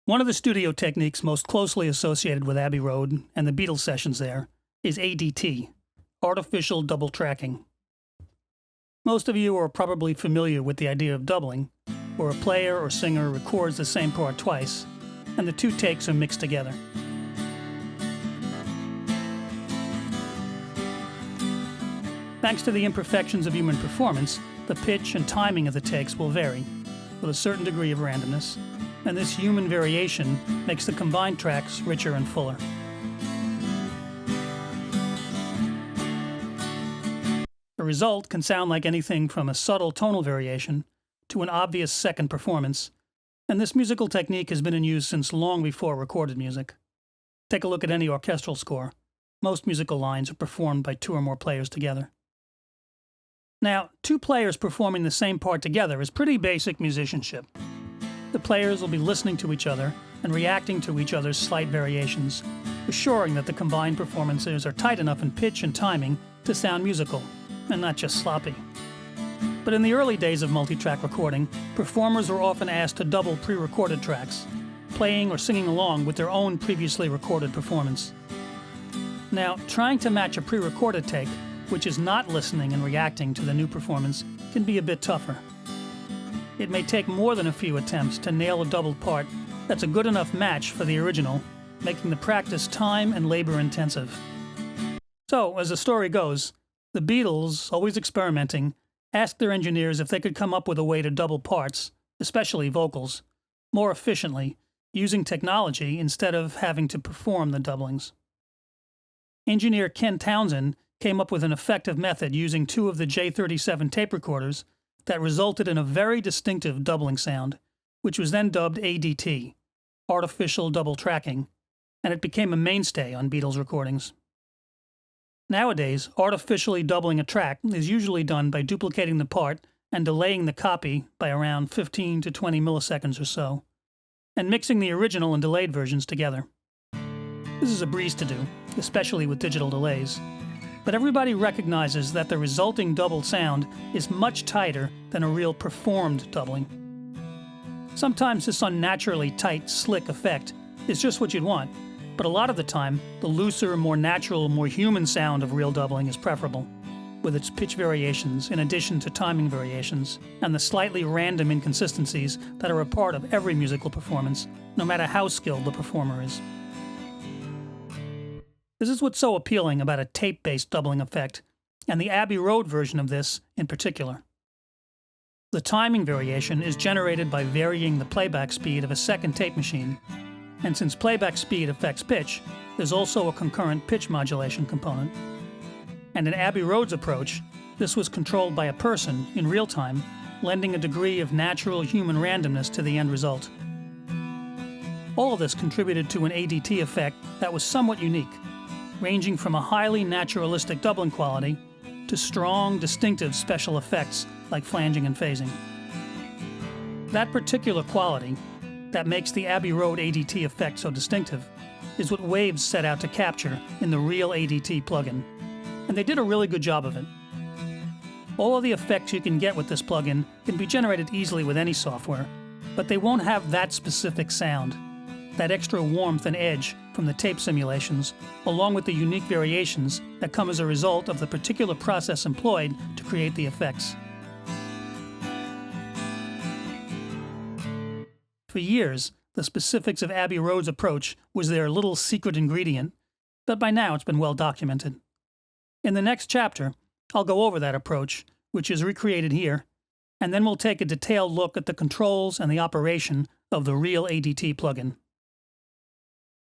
One of the studio techniques most closely associated with Abbey Road and the Beatles sessions there is ADT, artificial double tracking. Most of you are probably familiar with the idea of doubling, where a player or singer records the same part twice, and the two takes are mixed together. Thanks to the imperfections of human performance, the pitch and timing of the takes will vary, with a certain degree of randomness, and this human variation makes the combined tracks richer and fuller. The result can sound like anything from a subtle tonal variation to an obvious second performance, and this musical technique has been in use since long before recorded music. Take a look at any orchestral score. Most musical lines are performed by two or more players together. Now, two players performing the same part together is pretty basic musicianship. The players will be listening to each other and reacting to each other's slight variations, assuring that the combined performances are tight enough in pitch and timing to sound musical, and not just sloppy. But in the early days of multi-track recording, performers were often asked to double pre-recorded tracks, playing or singing along with their own previously recorded performance. Now, trying to match a pre-recorded take, which is not listening and reacting to the new performance, can be a bit tougher. It may take more than a few attempts to nail a doubled part that's a good enough match for the original, making the practice time and labor intensive. So, as the story goes, the Beatles, always experimenting, asked their engineers if they could come up with a way to double parts, especially vocals, more efficiently, using technology instead of having to perform the doublings. Engineer Ken Townsend came up with an effective method using two of the J37 tape recorders that resulted in a very distinctive doubling sound, which was then dubbed ADT, artificial double tracking, and it became a mainstay on Beatles recordings. Nowadays, artificially doubling a track is usually done by duplicating the part and delaying the copy by around 15 to 20 milliseconds or so, and mixing the original and delayed versions together. This is a breeze to do, especially with digital delays, but everybody recognizes that the resulting doubled sound is much tighter than a real performed doubling. Sometimes this unnaturally tight, slick effect is just what you'd want, but a lot of the time, the looser, more natural, more human sound of real doubling is preferable, with its pitch variations in addition to timing variations, and the slightly random inconsistencies that are a part of every musical performance, no matter how skilled the performer is. This is what's so appealing about a tape-based doubling effect, and the Abbey Road version of this in particular. The timing variation is generated by varying the playback speed of a second tape machine, and since playback speed affects pitch, there's also a concurrent pitch modulation component. And in Abbey Road's approach, this was controlled by a person in real time, lending a degree of natural human randomness to the end result. All of this contributed to an ADT effect that was somewhat unique, ranging from a highly naturalistic doubling quality to strong, distinctive special effects like flanging and phasing. That particular quality, that makes the Abbey Road ADT effect so distinctive, is what Waves set out to capture in the real ADT plugin, and they did a really good job of it. All of the effects you can get with this plugin can be generated easily with any software, but they won't have that specific sound, that extra warmth and edge from the tape simulations, along with the unique variations that come as a result of the particular process employed to create the effects. For years, the specifics of Abbey Road's approach was their little secret ingredient, but by now it's been well documented. In the next chapter, I'll go over that approach, which is recreated here, and then we'll take a detailed look at the controls and the operation of the real ADT plugin.